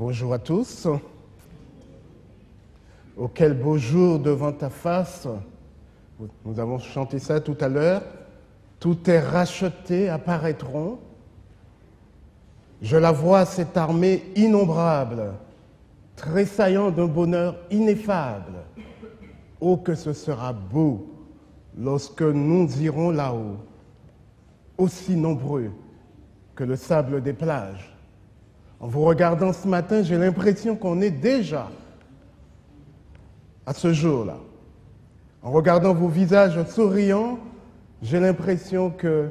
Bonjour à tous. Oh, quel beau jour devant ta face. Nous avons chanté ça tout à l'heure. Tout est racheté, apparaîtront. Je la vois, cette armée innombrable, tressaillant d'un bonheur ineffable. Oh, que ce sera beau lorsque nous irons là-haut, aussi nombreux que le sable des plages. En vous regardant ce matin, j'ai l'impression qu'on est déjà à ce jour-là. En regardant vos visages souriants, j'ai l'impression que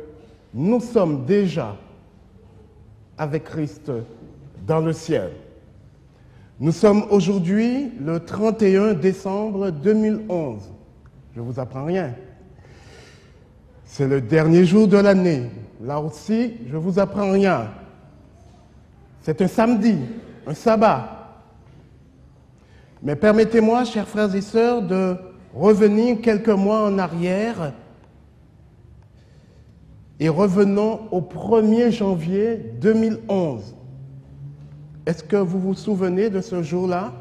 nous sommes déjà avec Christ dans le ciel. Nous sommes aujourd'hui le 31 décembre 2011. Je ne vous apprends rien. C'est le dernier jour de l'année. Là aussi, je ne vous apprends rien. C'est un samedi, un sabbat. Mais permettez-moi, chers frères et sœurs, de revenir quelques mois en arrière et revenons au 1er janvier 2011. Est-ce que vous vous souvenez de ce jour-là?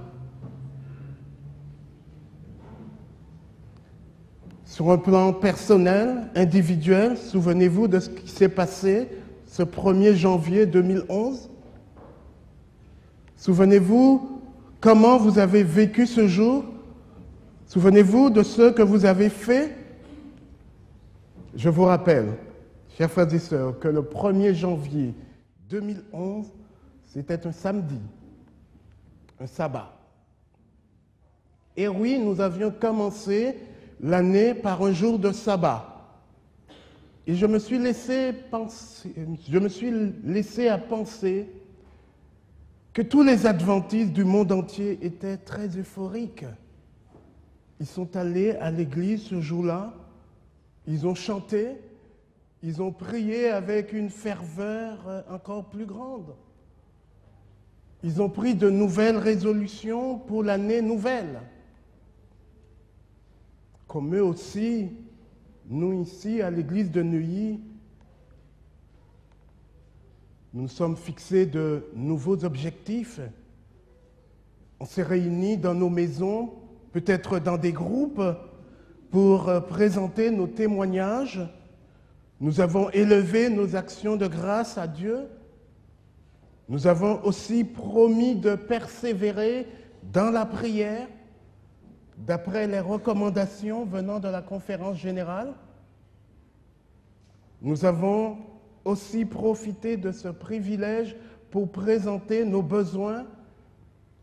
Sur un plan personnel, individuel, souvenez-vous de ce qui s'est passé ce 1er janvier 2011? Souvenez-vous comment vous avez vécu ce jour? Souvenez-vous de ce que vous avez fait? Je vous rappelle, chers frères et sœurs, que le 1er janvier 2011, c'était un samedi, un sabbat. Et oui, nous avions commencé l'année par un jour de sabbat. Et je me suis laissé à penser que tous les adventistes du monde entier étaient très euphoriques. Ils sont allés à l'église ce jour-là, ils ont chanté, ils ont prié avec une ferveur encore plus grande. Ils ont pris de nouvelles résolutions pour l'année nouvelle. Comme eux aussi, nous ici à l'église de Neuilly, nous nous sommes fixés de nouveaux objectifs. On s'est réunis dans nos maisons, peut-être dans des groupes, pour présenter nos témoignages. Nous avons élevé nos actions de grâce à Dieu. Nous avons aussi promis de persévérer dans la prière, d'après les recommandations venant de la conférence générale. Nous avons aussi profiter de ce privilège pour présenter nos besoins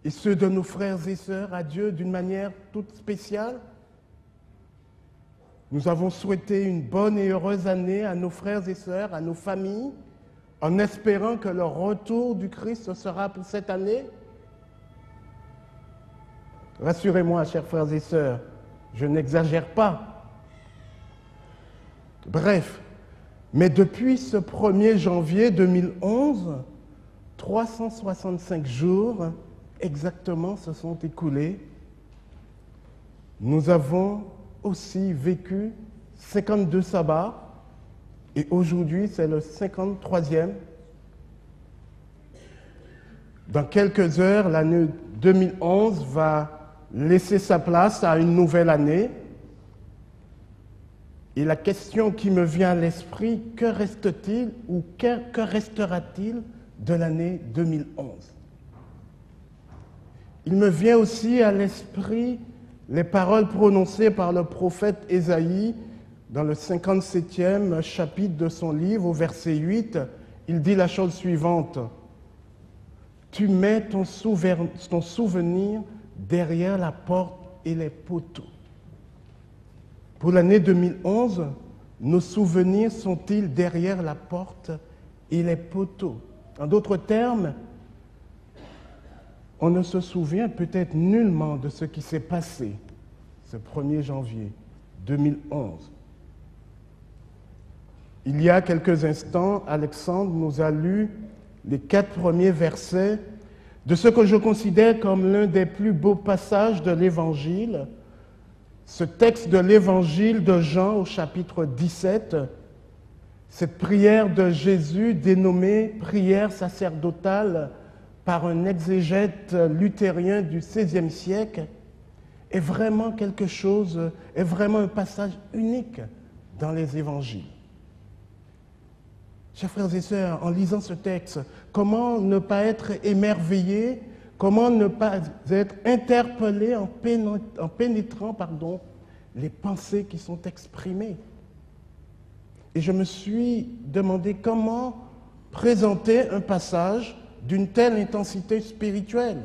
et ceux de nos frères et sœurs à Dieu d'une manière toute spéciale. Nous avons souhaité une bonne et heureuse année à nos frères et sœurs, à nos familles, en espérant que le retour du Christ sera pour cette année. Rassurez-moi, chers frères et sœurs, je n'exagère pas. Bref, mais depuis ce 1er janvier 2011, 365 jours exactement se sont écoulés. Nous avons aussi vécu 52 sabbats et aujourd'hui c'est le 53e. Dans quelques heures, l'année 2011 va laisser sa place à une nouvelle année. Et la question qui me vient à l'esprit, que reste-t-il ou que restera-t-il de l'année 2011? Il me vient aussi à l'esprit les paroles prononcées par le prophète Ésaïe dans le 57e chapitre de son livre, au verset 8. Il dit la chose suivante: « Tu mets ton souvenir derrière la porte et les poteaux. » Pour l'année 2011, nos souvenirs sont-ils derrière la porte et les poteaux? En d'autres termes, on ne se souvient peut-être nullement de ce qui s'est passé ce 1er janvier 2011. Il y a quelques instants, Alexandre nous a lu les 4 premiers versets de ce que je considère comme l'un des plus beaux passages de l'Évangile. Ce texte de l'Évangile de Jean au chapitre 17, cette prière de Jésus dénommée prière sacerdotale par un exégète luthérien du XVIe siècle, est vraiment quelque chose, est vraiment un passage unique dans les évangiles. Chers frères et sœurs, en lisant ce texte, comment ne pas être émerveillé, comment ne pas être interpellé en pénétrant les pensées qui sont exprimées. Et je me suis demandé comment présenter un passage d'une telle intensité spirituelle.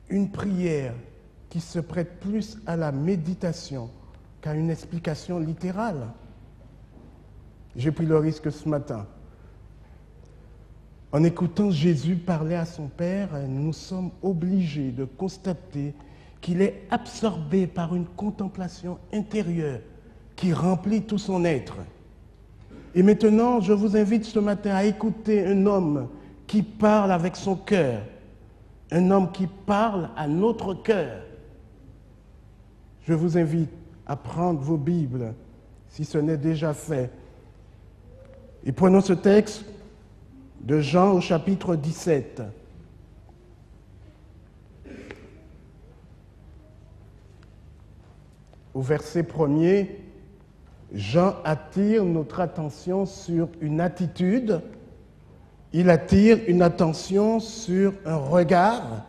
Une prière qui se prête plus à la méditation qu'à une explication littérale. J'ai pris le risque ce matin. En écoutant Jésus parler à son Père, nous sommes obligés de constater qu'il est absorbé par une contemplation intérieure qui remplit tout son être. Et maintenant, je vous invite ce matin à écouter un homme qui parle avec son cœur, un homme qui parle à notre cœur. Je vous invite à prendre vos Bibles, si ce n'est déjà fait. Et prenons ce texte de Jean au chapitre 17. Au verset 1er, Jean attire notre attention sur une attitude, il attire une attention sur un regard.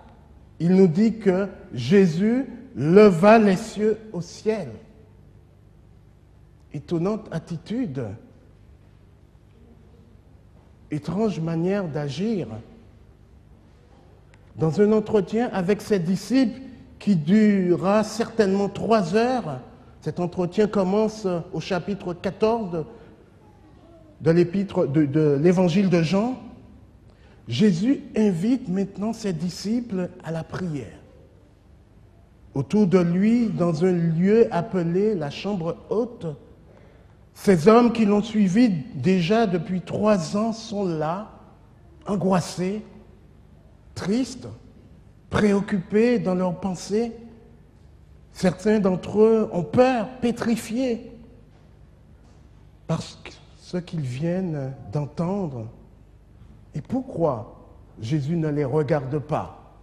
Il nous dit que Jésus leva les cieux au ciel. Étonnante attitude, étrange manière d'agir. Dans un entretien avec ses disciples qui durera certainement 3 heures, cet entretien commence au chapitre 14 de l'évangile de Jean. Jésus invite maintenant ses disciples à la prière. Autour de lui, dans un lieu appelé la chambre haute, ces hommes qui l'ont suivi déjà depuis 3 ans sont là, angoissés, tristes, préoccupés dans leurs pensées. Certains d'entre eux ont peur, pétrifiés, parce que ce qu'ils viennent d'entendre. Et pourquoi Jésus ne les regarde pas?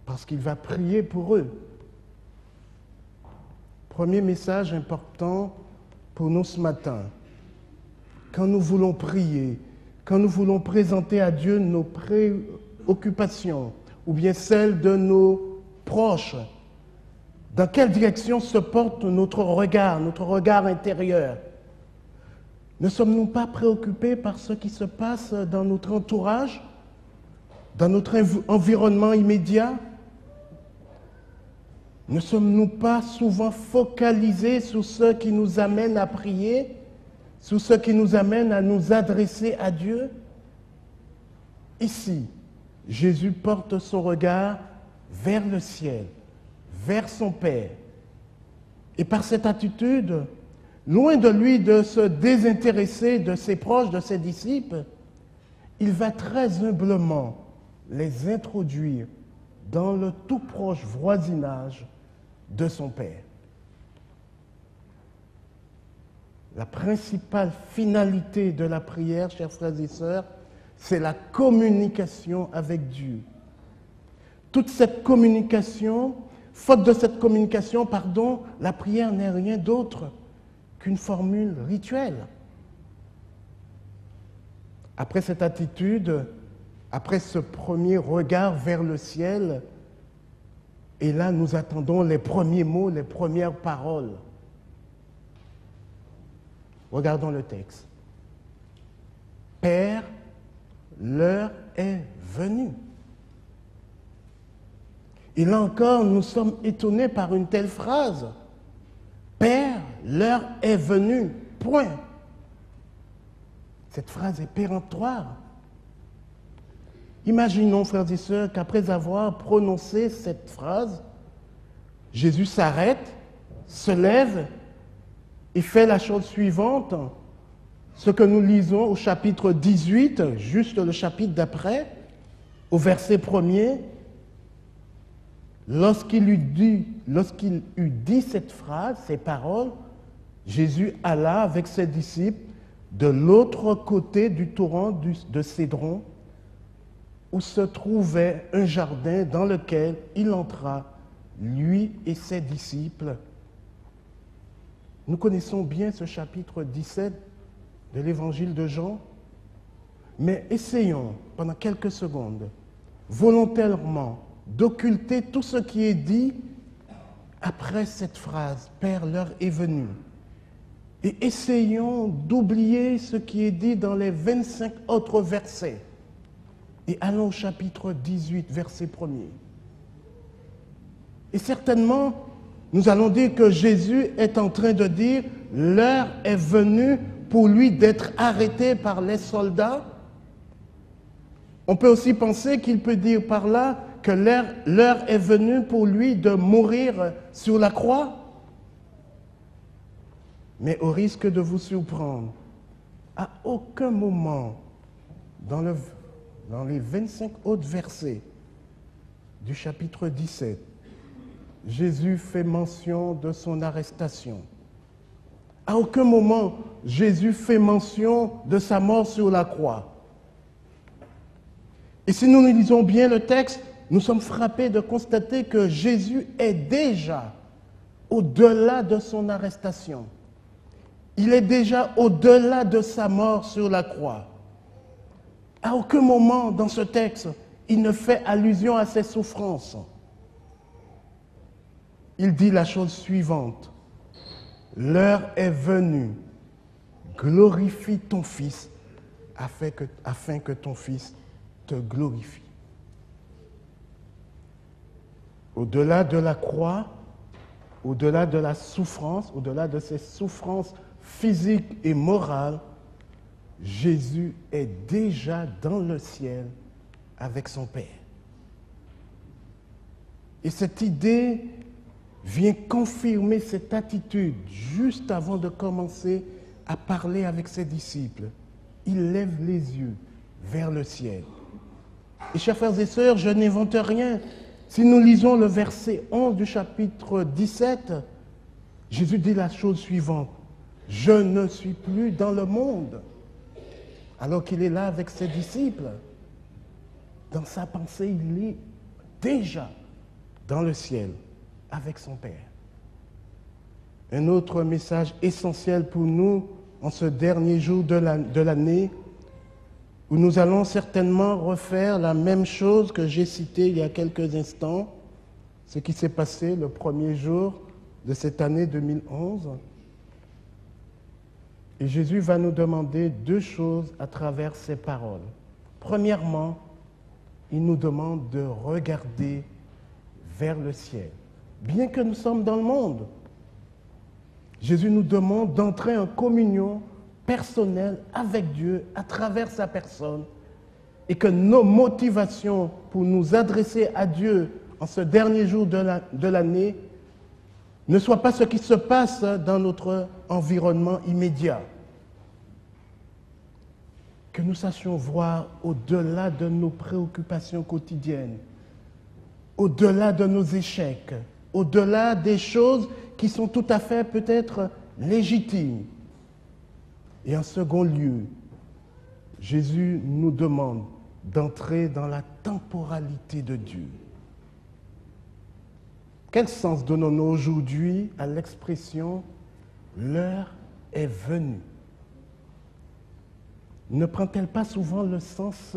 Parce qu'il va prier pour eux. Premier message important pour nous ce matin. Quand nous voulons prier, quand nous voulons présenter à Dieu nos préoccupations ou bien celles de nos proches, dans quelle direction se porte notre regard intérieur? Ne sommes-nous pas préoccupés par ce qui se passe dans notre entourage, dans notre environnement immédiat? Ne sommes-nous pas souvent focalisés sur ce qui nous amène à prier, sur ce qui nous amène à nous adresser à Dieu? Ici, Jésus porte son regard vers le ciel, vers son Père. Et par cette attitude, loin de lui de se désintéresser de ses proches, de ses disciples, il va très humblement les introduire dans le tout proche voisinage de son Père. La principale finalité de la prière, chers frères et sœurs, c'est la communication avec Dieu. Toute cette communication, faute de cette communication, la prière n'est rien d'autre qu'une formule rituelle. Après cette attitude, après ce premier regard vers le ciel, et là nous attendons les premiers mots, les premières paroles. Regardons le texte. Père, l'heure est venue. Et là encore, nous sommes étonnés par une telle phrase. Père, l'heure est venue. Point. Cette phrase est péremptoire. Imaginons, frères et sœurs, qu'après avoir prononcé cette phrase, Jésus s'arrête, se lève et fait la chose suivante, ce que nous lisons au chapitre 18, juste le chapitre d'après, au verset 1er. Lorsqu'il eut dit cette phrase, ces paroles, Jésus alla avec ses disciples de l'autre côté du torrent de Cédron, où se trouvait un jardin dans lequel il entra, lui et ses disciples. Nous connaissons bien ce chapitre 17 de l'évangile de Jean, mais essayons pendant quelques secondes, volontairement, d'occulter tout ce qui est dit après cette phrase « Père, l'heure est venue ». Et essayons d'oublier ce qui est dit dans les 25 autres versets. Et allons au chapitre 18, verset 1er. Et certainement, nous allons dire que Jésus est en train de dire « L'heure est venue pour lui d'être arrêté par les soldats ». On peut aussi penser qu'il peut dire par là que l'heure est venue pour lui de mourir sur la croix. Mais au risque de vous surprendre, à aucun moment dans les 25 autres versets du chapitre 17, Jésus fait mention de son arrestation. À aucun moment, Jésus fait mention de sa mort sur la croix. Et si nous lisons bien le texte, nous sommes frappés de constater que Jésus est déjà au-delà de son arrestation. Il est déjà au-delà de sa mort sur la croix. À aucun moment dans ce texte, il ne fait allusion à ses souffrances. Il dit la chose suivante. L'heure est venue. Glorifie ton Fils afin que ton Fils te glorifie. Au-delà de la croix, au-delà de la souffrance, au-delà de ses souffrances physiques et morales, Jésus est déjà dans le ciel avec son Père. Et cette idée vient confirmer cette attitude juste avant de commencer à parler avec ses disciples. Il lève les yeux vers le ciel. Et chers frères et sœurs, je n'invente rien. Si nous lisons le verset 11 du chapitre 17, Jésus dit la chose suivante. Je ne suis plus dans le monde. Alors qu'il est là avec ses disciples, dans sa pensée, il est déjà dans le ciel avec son Père. Un autre message essentiel pour nous en ce dernier jour de l'année, où nous allons certainement refaire la même chose que j'ai cité il y a quelques instants, ce qui s'est passé le premier jour de cette année 2011. Et Jésus va nous demander deux choses à travers ces paroles. Premièrement, il nous demande de regarder vers le ciel. Bien que nous sommes dans le monde, Jésus nous demande d'entrer en communion personnelle avec Dieu à travers sa personne et que nos motivations pour nous adresser à Dieu en ce dernier jour de l'année ne soient pas ce qui se passe dans notre environnement immédiat. Que nous sachions voir au-delà de nos préoccupations quotidiennes, au-delà de nos échecs, au-delà des choses qui sont tout à fait peut-être légitimes. Et en second lieu, Jésus nous demande d'entrer dans la temporalité de Dieu. Quel sens donnons-nous aujourd'hui à l'expression « l'heure est venue » ? Ne prend-elle pas souvent le sens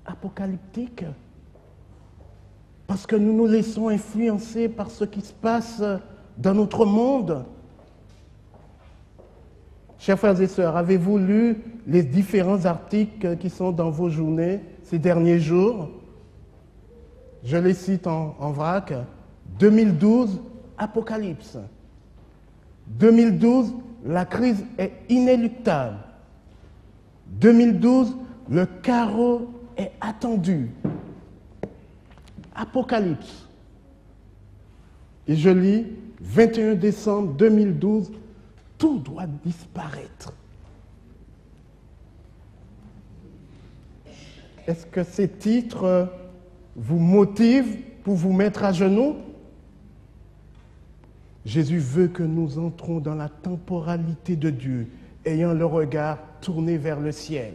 apocalyptique ? Parce que nous nous laissons influencer par ce qui se passe dans notre monde. Chers frères et sœurs, avez-vous lu les différents articles qui sont dans vos journées ces derniers jours? Je les cite en vrac. 2012, Apocalypse. 2012, la crise est inéluctable. 2012, le chaos est attendu. Apocalypse. Et je lis, 21 décembre 2012, tout doit disparaître. Est-ce que ces titres vous motivent pour vous mettre à genoux? Jésus veut que nous entrons dans la temporalité de Dieu, ayant le regard tourné vers le ciel.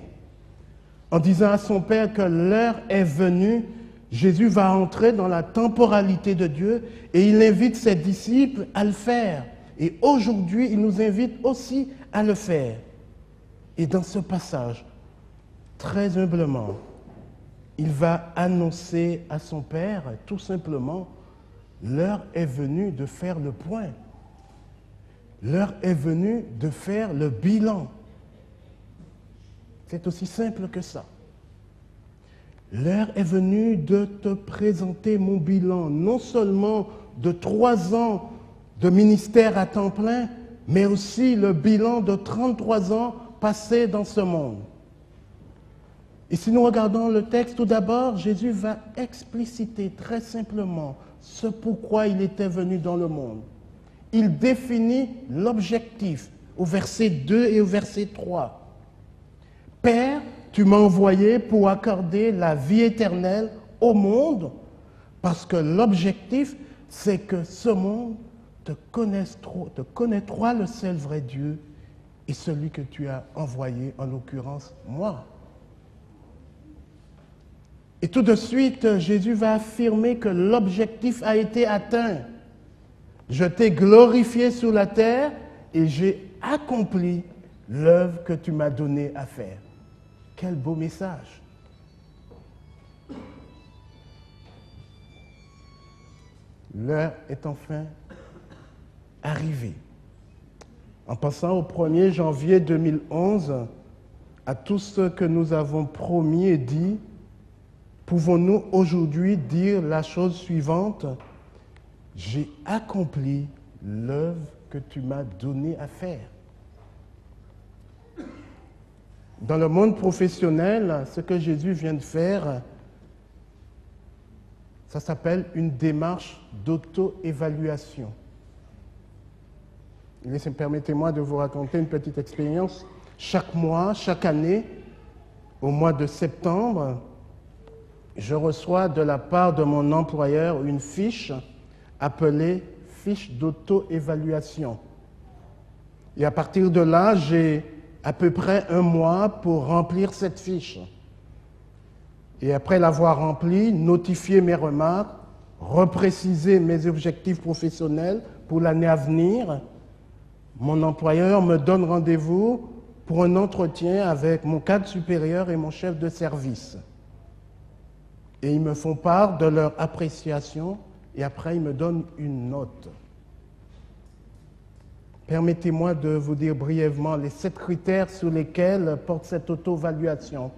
en disant à son Père que l'heure est venue, Jésus va entrer dans la temporalité de Dieu et il invite ses disciples à le faire. Et aujourd'hui, il nous invite aussi à le faire. Et dans ce passage, très humblement, il va annoncer à son Père, tout simplement, l'heure est venue de faire le point. L'heure est venue de faire le bilan. C'est aussi simple que ça. L'heure est venue de te présenter mon bilan, non seulement de 3 ans de ministère à temps plein, mais aussi le bilan de 33 ans passés dans ce monde. Et si nous regardons le texte, tout d'abord, Jésus va expliciter très simplement ce pourquoi il était venu dans le monde. Il définit l'objectif au verset 2 et au verset 3. Père, tu m'as envoyé pour accorder la vie éternelle au monde, parce que l'objectif, c'est que ce monde te connaîtra le seul vrai Dieu et celui que tu as envoyé, en l'occurrence, moi. Et tout de suite, Jésus va affirmer que l'objectif a été atteint. Je t'ai glorifié sur la terre et j'ai accompli l'œuvre que tu m'as donnée à faire. Quel beau message! L'heure est enfin arrivée. En passant au 1er janvier 2011, à tout ce que nous avons promis et dit, pouvons-nous aujourd'hui dire la chose suivante: j'ai accompli l'œuvre que tu m'as donnée à faire. Dans le monde professionnel, ce que Jésus vient de faire, ça s'appelle une démarche d'auto-évaluation. Permettez-moi de vous raconter une petite expérience. Chaque mois, chaque année, au mois de septembre, je reçois de la part de mon employeur une fiche appelée fiche d'auto-évaluation. Et à partir de là, j'ai à peu près 1 mois pour remplir cette fiche. Et après l'avoir remplie, notifier mes remarques, repréciser mes objectifs professionnels pour l'année à venir, mon employeur me donne rendez-vous pour un entretien avec mon cadre supérieur et mon chef de service. Et ils me font part de leur appréciation et après ils me donnent une note. Permettez-moi de vous dire brièvement les 7 critères sur lesquels porte cette auto-évaluation.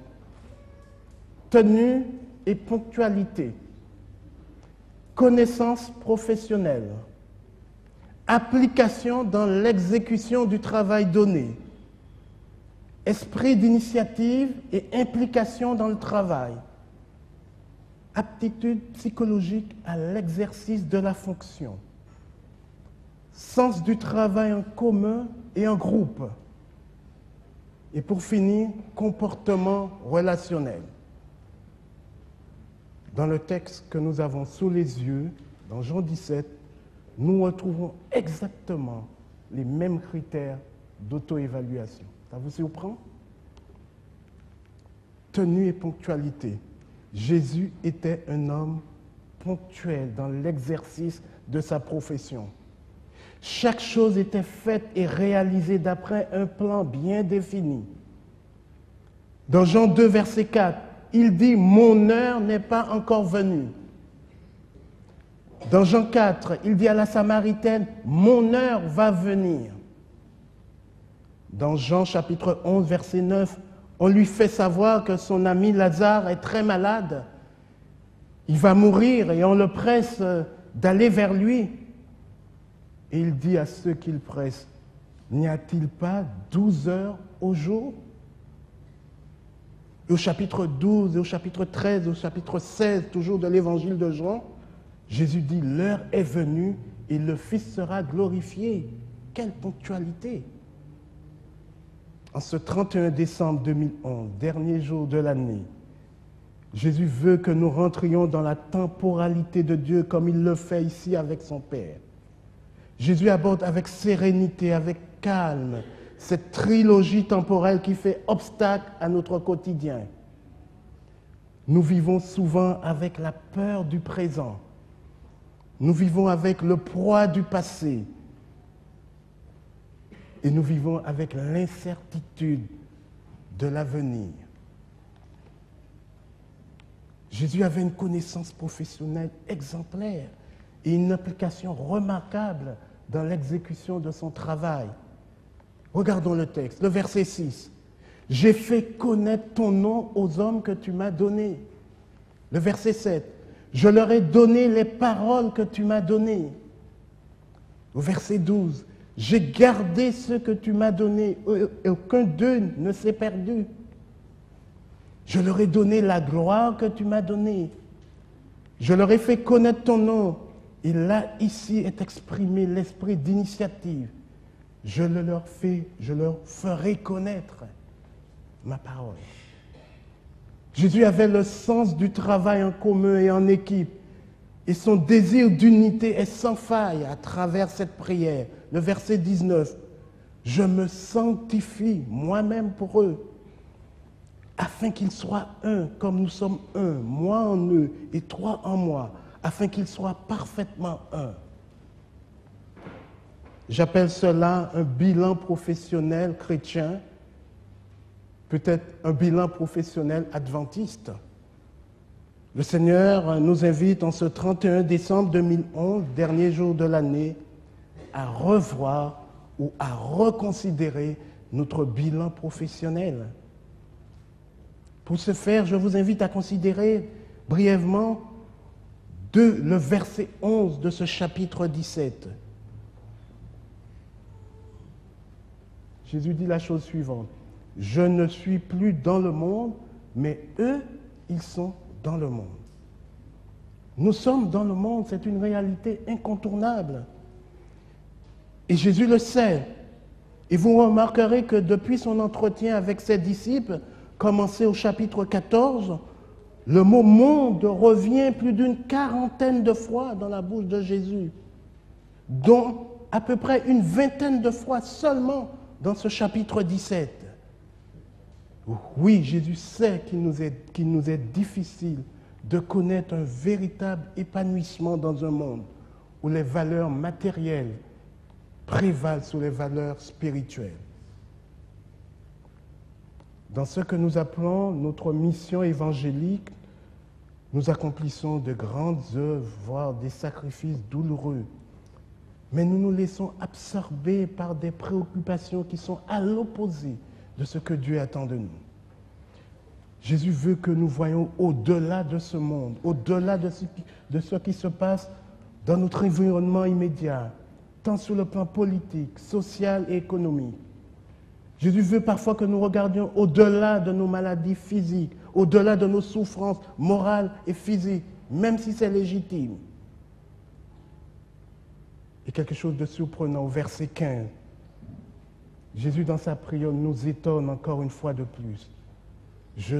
Tenue et ponctualité, connaissance professionnelle, application dans l'exécution du travail donné, esprit d'initiative et implication dans le travail, aptitude psychologique à l'exercice de la fonction, sens du travail en commun et en groupe, et pour finir, comportement relationnel. Dans le texte que nous avons sous les yeux, dans Jean 17, nous retrouvons exactement les mêmes critères d'auto-évaluation. Ça vous surprend? Tenue et ponctualité. Jésus était un homme ponctuel dans l'exercice de sa profession. Chaque chose était faite et réalisée d'après un plan bien défini. Dans Jean 2, verset 4, il dit « Mon heure n'est pas encore venue ». Dans Jean 4, il dit à la Samaritaine « Mon heure va venir ». Dans Jean chapitre 11, verset 9, on lui fait savoir que son ami Lazare est très malade. Il va mourir et on le presse d'aller vers lui. Et il dit à ceux qu'il presse, n'y a-t-il pas 12 heures au jour? Et au chapitre 12, et au chapitre 13, au chapitre 16, toujours de l'évangile de Jean, Jésus dit, l'heure est venue et le Fils sera glorifié. Quelle ponctualité! En ce 31 décembre 2011, dernier jour de l'année, Jésus veut que nous rentrions dans la temporalité de Dieu comme il le fait ici avec son Père. Jésus aborde avec sérénité, avec calme, cette trilogie temporelle qui fait obstacle à notre quotidien. Nous vivons souvent avec la peur du présent. Nous vivons avec le poids du passé. Et nous vivons avec l'incertitude de l'avenir. Jésus avait une connaissance professionnelle exemplaire et une application remarquable dans l'exécution de son travail. Regardons le texte, le verset 6. « J'ai fait connaître ton nom aux hommes que tu m'as donnés. » Le verset 7. « Je leur ai donné les paroles que tu m'as données. » Au verset 12. « J'ai gardé ce que tu m'as donné, et aucun d'eux ne s'est perdu. » Je leur ai donné la gloire que tu m'as donnée. Je leur ai fait connaître ton nom. Et là, ici, est exprimé l'esprit d'initiative. Je leur ferai connaître ma parole. Jésus avait le sens du travail en commun et en équipe. Et son désir d'unité est sans faille à travers cette prière. Le verset 19. Je me sanctifie moi-même pour eux, afin qu'ils soient un, comme nous sommes un, moi en eux et toi en moi, afin qu'ils soient parfaitement un. J'appelle cela un bilan professionnel chrétien, peut-être un bilan professionnel adventiste. Le Seigneur nous invite en ce 31 décembre 2011, dernier jour de l'année, à revoir ou à reconsidérer notre bilan professionnel. Pour ce faire, je vous invite à considérer brièvement le verset 11 de ce chapitre 17. Jésus dit la chose suivante. « Je ne suis plus dans le monde, mais eux, ils sont dans le monde. » Nous sommes dans le monde, c'est une réalité incontournable. Et Jésus le sait. Et vous remarquerez que depuis son entretien avec ses disciples, commencé au chapitre 14, le mot « monde » revient plus d'une quarantaine de fois dans la bouche de Jésus, dont à peu près une vingtaine de fois seulement dans ce chapitre 17. Oui, Jésus sait qu'il nous est difficile de connaître un véritable épanouissement dans un monde où les valeurs matérielles prévalent sur les valeurs spirituelles. Dans ce que nous appelons notre mission évangélique, nous accomplissons de grandes œuvres, voire des sacrifices douloureux. Mais nous nous laissons absorber par des préoccupations qui sont à l'opposé de ce que Dieu attend de nous. Jésus veut que nous voyions au-delà de ce monde, au-delà de ce qui se passe dans notre environnement immédiat, tant sur le plan politique, social et économique. Jésus veut parfois que nous regardions au-delà de nos maladies physiques, au-delà de nos souffrances morales et physiques, même si c'est légitime. Et quelque chose de surprenant au verset 15. Jésus, dans sa prière, nous étonne encore une fois de plus. Je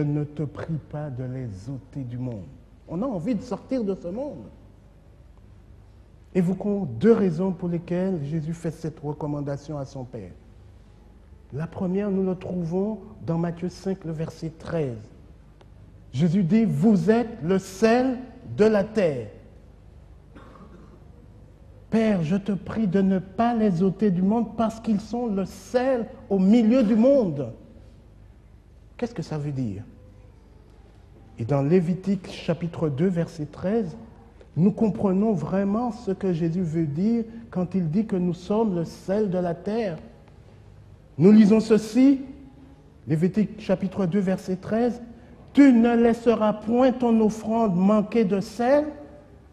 ne te prie pas de les ôter du monde. On a envie de sortir de ce monde. Évoquons deux raisons pour lesquelles Jésus fait cette recommandation à son Père. La première, nous le trouvons dans Matthieu 5, le verset 13. Jésus dit, « Vous êtes le sel de la terre. Père, je te prie de ne pas les ôter du monde parce qu'ils sont le sel au milieu du monde. » Qu'est-ce que ça veut dire? Et dans Lévitique chapitre 2, verset 13, nous comprenons vraiment ce que Jésus veut dire quand il dit que nous sommes le sel de la terre. Nous lisons ceci, Lévitique chapitre 2, verset 13, « Tu ne laisseras point ton offrande manquer de sel,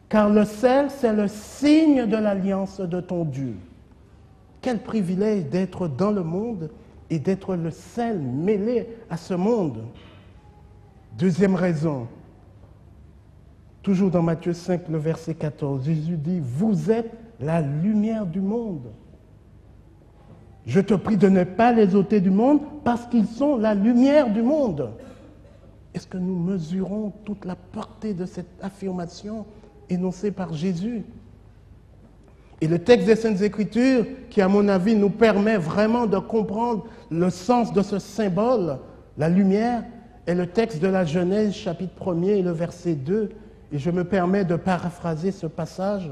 car le sel, c'est le signe de l'alliance de ton Dieu. » Quel privilège d'être dans le monde et d'être le sel mêlé à ce monde. Deuxième raison, toujours dans Matthieu 5, le verset 14, Jésus dit, « Vous êtes la lumière du monde. Je te prie de ne pas les ôter du monde parce qu'ils sont la lumière du monde. » Est-ce que nous mesurons toute la portée de cette affirmation énoncée par Jésus? Et le texte des Saintes Écritures, qui à mon avis nous permet vraiment de comprendre le sens de ce symbole, la lumière, est le texte de la Genèse, chapitre 1er et le verset 2. Et je me permets de paraphraser ce passage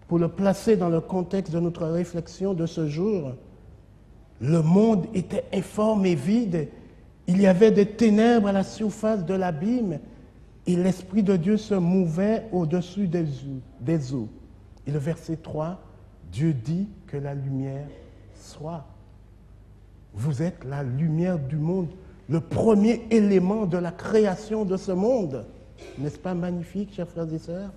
pour le placer dans le contexte de notre réflexion de ce jour. Le monde était informe et vide. Il y avait des ténèbres à la surface de l'abîme et l'Esprit de Dieu se mouvait au-dessus des eaux. Et le verset 3, Dieu dit que la lumière soit. Vous êtes la lumière du monde, le premier élément de la création de ce monde. N'est-ce pas magnifique, chers frères et sœurs?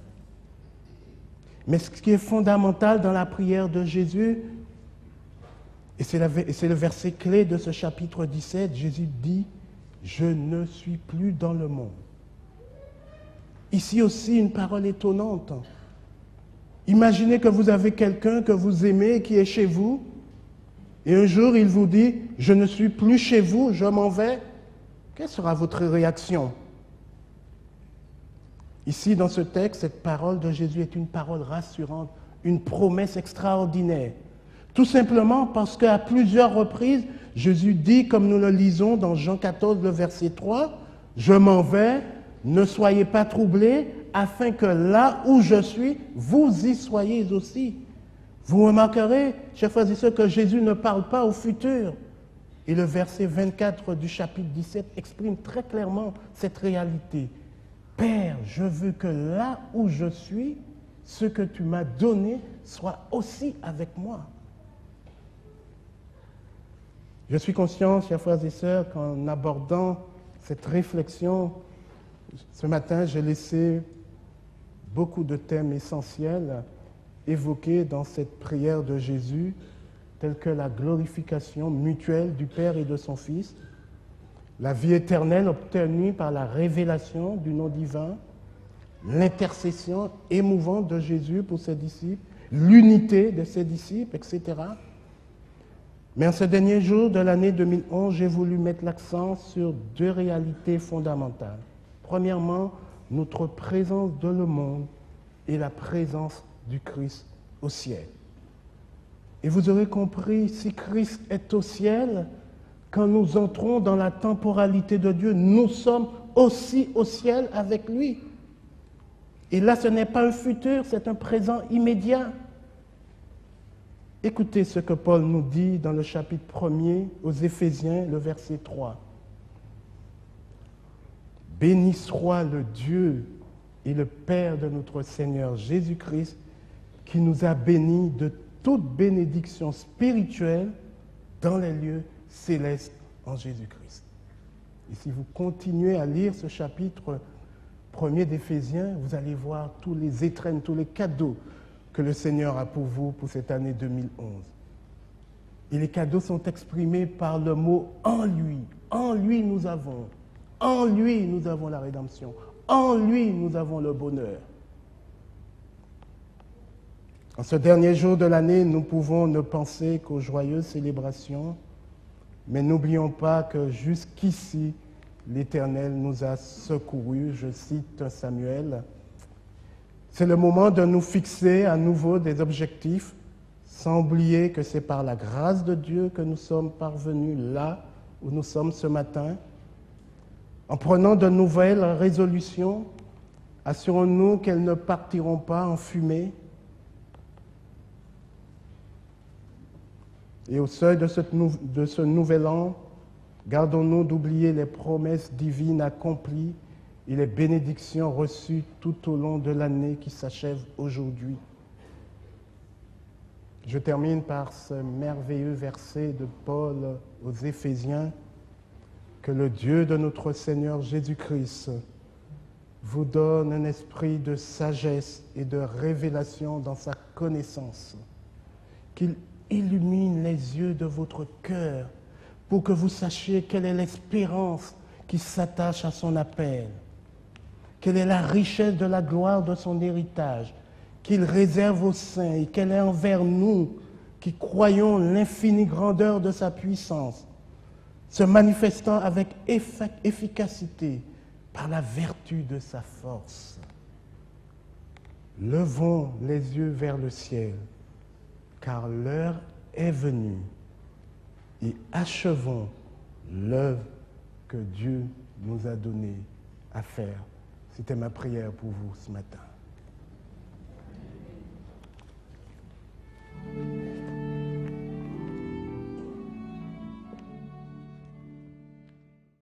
Mais ce qui est fondamental dans la prière de Jésus, et c'est le verset clé de ce chapitre 17, Jésus dit « Je ne suis plus dans le monde ». Ici aussi, une parole étonnante. Imaginez que vous avez quelqu'un que vous aimez qui est chez vous, et un jour il vous dit « Je ne suis plus chez vous, je m'en vais ». Quelle sera votre réaction? Ici, dans ce texte, cette parole de Jésus est une parole rassurante, une promesse extraordinaire. Tout simplement parce qu'à plusieurs reprises, Jésus dit, comme nous le lisons dans Jean 14, le verset 3, « Je m'en vais, ne soyez pas troublés, afin que là où je suis, vous y soyez aussi. » Vous remarquerez, chers frères et sœurs, que Jésus ne parle pas au futur. Et le verset 24 du chapitre 17 exprime très clairement cette réalité. « Père, je veux que là où je suis, ce que tu m'as donné soit aussi avec moi. » Je suis conscient, chers frères et sœurs, qu'en abordant cette réflexion, ce matin, j'ai laissé beaucoup de thèmes essentiels évoqués dans cette prière de Jésus, tels que la glorification mutuelle du Père et de son Fils, la vie éternelle obtenue par la révélation du nom divin, l'intercession émouvante de Jésus pour ses disciples, l'unité de ses disciples, etc. Mais en ce dernier jour de l'année 2011, j'ai voulu mettre l'accent sur deux réalités fondamentales. Premièrement, notre présence dans le monde et la présence du Christ au ciel. Et vous aurez compris, si Christ est au ciel, quand nous entrons dans la temporalité de Dieu, nous sommes aussi au ciel avec lui. Et là, ce n'est pas un futur, c'est un présent immédiat. Écoutez ce que Paul nous dit dans le chapitre 1er aux Éphésiens, le verset 3. « Béni soit le Dieu et le Père de notre Seigneur Jésus-Christ, qui nous a bénis de toute bénédiction spirituelle dans les lieux célestes en Jésus-Christ. » Et si vous continuez à lire ce chapitre 1er d'Éphésiens, vous allez voir tous les étrennes, tous les cadeaux que le Seigneur a pour vous pour cette année 2011. Et les cadeaux sont exprimés par le mot « en lui ». En lui nous avons la rédemption. En lui nous avons le bonheur. En ce dernier jour de l'année, nous pouvons ne penser qu'aux joyeuses célébrations, mais n'oublions pas que jusqu'ici, l'Éternel nous a secourus, je cite Samuel. C'est le moment de nous fixer à nouveau des objectifs, sans oublier que c'est par la grâce de Dieu que nous sommes parvenus là où nous sommes ce matin. En prenant de nouvelles résolutions, assurons-nous qu'elles ne partiront pas en fumée. Et au seuil de ce nouvel an, gardons-nous d'oublier les promesses divines accomplies et les bénédictions reçues tout au long de l'année qui s'achève aujourd'hui. Je termine par ce merveilleux verset de Paul aux Éphésiens. Que le Dieu de notre Seigneur Jésus-Christ vous donne un esprit de sagesse et de révélation dans sa connaissance, qu'il illumine les yeux de votre cœur pour que vous sachiez quelle est l'espérance qui s'attache à son appel, quelle est la richesse de la gloire de son héritage, qu'il réserve aux saints et quelle est envers nous qui croyons l'infinie grandeur de sa puissance, se manifestant avec efficacité par la vertu de sa force. Levons les yeux vers le ciel, car l'heure est venue, et achevons l'œuvre que Dieu nous a donné à faire. C'était ma prière pour vous ce matin.